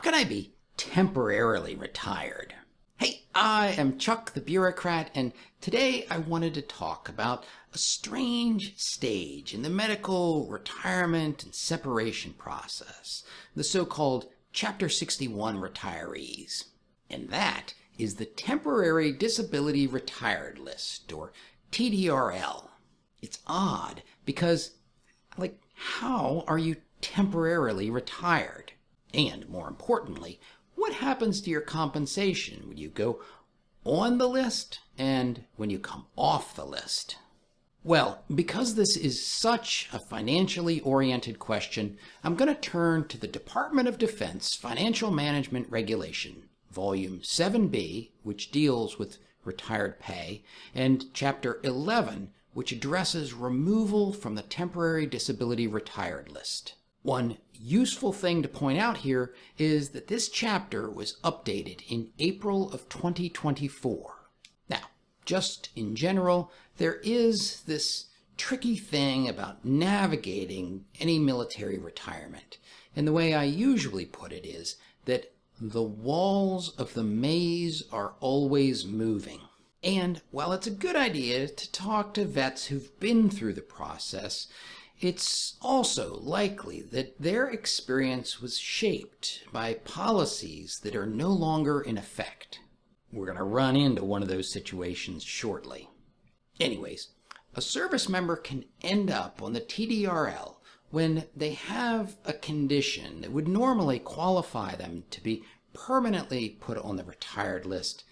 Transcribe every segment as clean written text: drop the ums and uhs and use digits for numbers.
can I be temporarily retired? Hey, I am Chuck the Bureaucrat, and today I wanted to talk about a strange stage in the medical retirement and separation process, the so-called Chapter 61 retirees. And that is the Temporary Disability Retired List, or TDRL. It's odd because, how are you temporarily retired? And more importantly, what happens to your compensation when you go on the list and when you come off the list? Well, because this is such a financially oriented question, I'm going to turn to the Department of Defense Financial Management Regulation, Volume 7B, which deals with retired pay, and Chapter 11, which addresses removal from the Temporary Disability Retired List. One useful thing to point out here is that this chapter was updated in April of 2024. Now, just in general, there is this tricky thing about navigating any military retirement. And the way I usually put it is that the walls of the maze are always moving. And while it's a good idea to talk to vets who've been through the process, it's also likely that their experience was shaped by policies that are no longer in effect. We're going to run into one of those situations shortly. Anyways, a service member can end up on the TDRL when they have a condition that would normally qualify them to be permanently put on the retired list,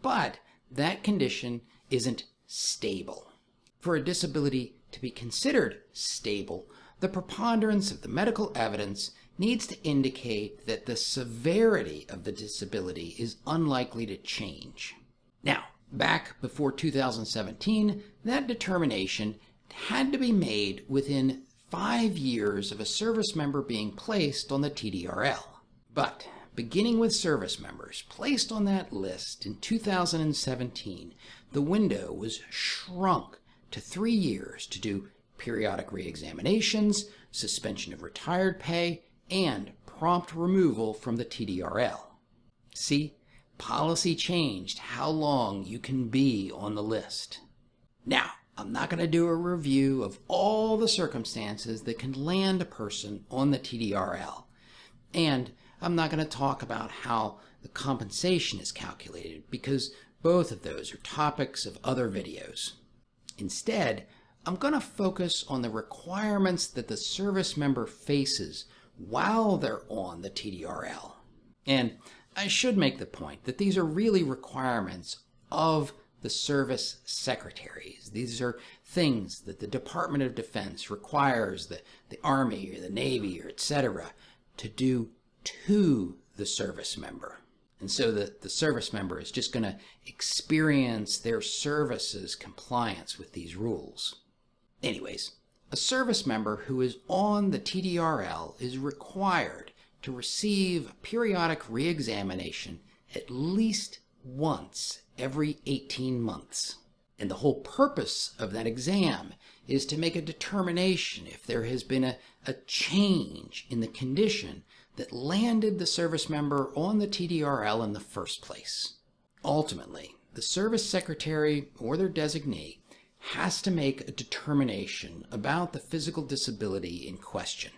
but that condition isn't stable. For a disability to be considered stable, the preponderance of the medical evidence needs to indicate that the severity of the disability is unlikely to change. Now, back before 2017, that determination had to be made within 5 years of a service member being placed on the TDRL. But beginning with service members placed on that list in 2017, the window was shrunk to 3 years to do periodic reexaminations, suspension of retired pay, and prompt removal from the TDRL. See, policy changed how long you can be on the list. Now, I'm not going to do a review of all the circumstances that can land a person on the TDRL, and I'm not going to talk about how the compensation is calculated because both of those are topics of other videos. Instead, I'm going to focus on the requirements that the service member faces while they're on the TDRL. And I should make the point that these are really requirements of the service secretaries. These are things that the Department of Defense requires the Army or the Navy or etc. to do to the service member. And so the service member is just going to experience their service's compliance with these rules. Anyways, a service member who is on the TDRL is required to receive a periodic reexamination at least once every 18 months. And the whole purpose of that exam is to make a determination if there has been a change in the condition that landed the service member on the TDRL in the first place. Ultimately, the service secretary or their designee has to make a determination about the physical disability in question.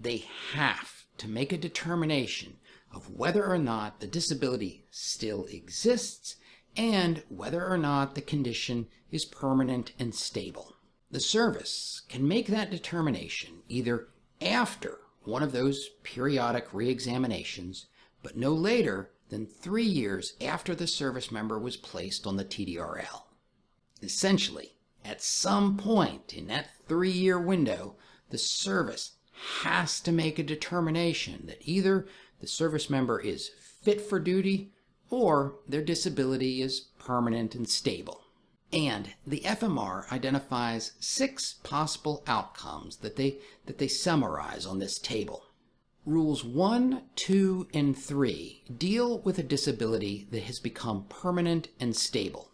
They have to make a determination of whether or not the disability still exists and whether or not the condition is permanent and stable. The service can make that determination either after one of those periodic reexaminations, but no later than 3 years after the service member was placed on the TDRL. Essentially, at some point in that 3-year window, the service has to make a determination that either the service member is fit for duty or their disability is permanent and stable. And the FMR identifies 6 possible outcomes that they summarize on this table. Rules 1, 2, and 3 deal with a disability that has become permanent and stable.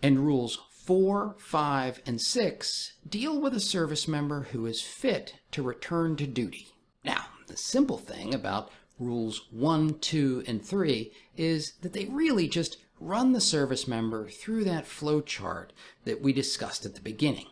And rules 4, 5, and 6 deal with a service member who is fit to return to duty. Now, the simple thing about Rules 1, 2, and 3 is that they really just run the service member through that flow chart that we discussed at the beginning.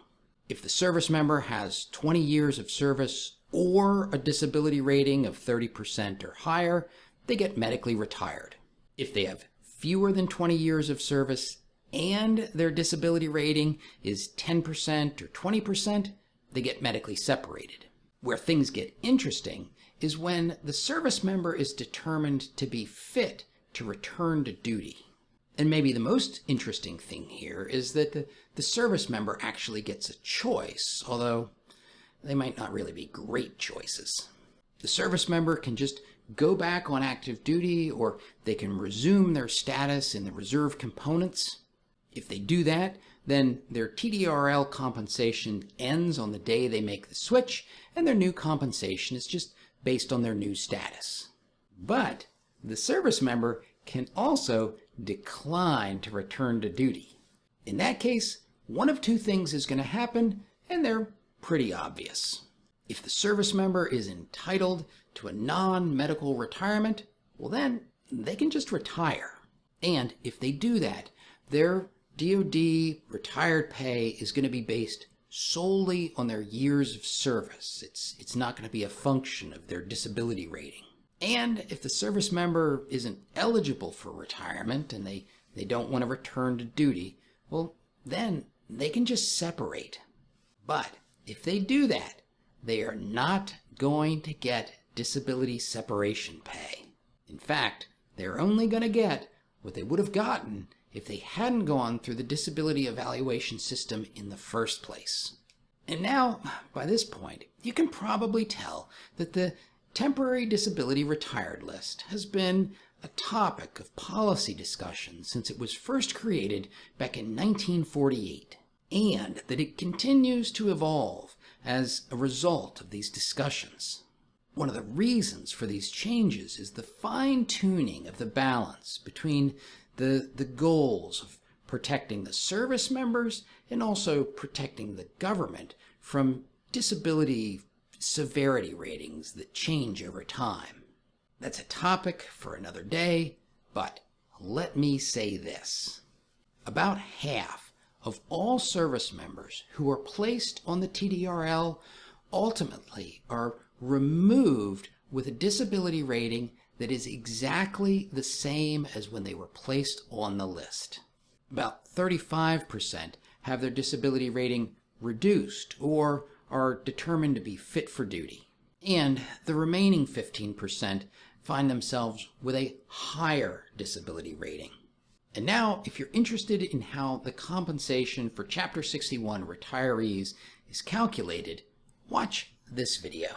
If the service member has 20 years of service or a disability rating of 30% or higher, they get medically retired. If they have fewer than 20 years of service and their disability rating is 10% or 20%, they get medically separated. Where things get interesting is when the service member is determined to be fit to return to duty. And maybe the most interesting thing here is that the service member actually gets a choice, although they might not really be great choices. The service member can just go back on active duty, or they can resume their status in the reserve components. If they do that, then their TDRL compensation ends on the day they make the switch, and their new compensation is just based on their new status. But the service member can also decline to return to duty. In that case, one of two things is going to happen, and they're pretty obvious. If the service member is entitled to a non-medical retirement, well then, they can just retire. And if they do that, their DoD retired pay is going to be based solely on their years of service. It's not going to be a function of their disability rating. And if the service member isn't eligible for retirement and they don't want to return to duty, well, then they can just separate. But if they do that, they are not going to get disability separation pay. In fact, they're only going to get what they would have gotten if they hadn't gone through the disability evaluation system in the first place. And now, by this point, you can probably tell that the temporary disability retired list has been a topic of policy discussion since it was first created back in 1948, and that it continues to evolve as a result of these discussions. One of the reasons for these changes is the fine-tuning of the balance between the goals of protecting the service members and also protecting the government from disability severity ratings that change over time. That's a topic for another day, but let me say this. About half of all service members who are placed on the TDRL ultimately are removed with a disability rating that is exactly the same as when they were placed on the list. About 35% have their disability rating reduced or are determined to be fit for duty. And the remaining 15% find themselves with a higher disability rating. And now, if you're interested in how the compensation for Chapter 61 retirees is calculated, watch this video.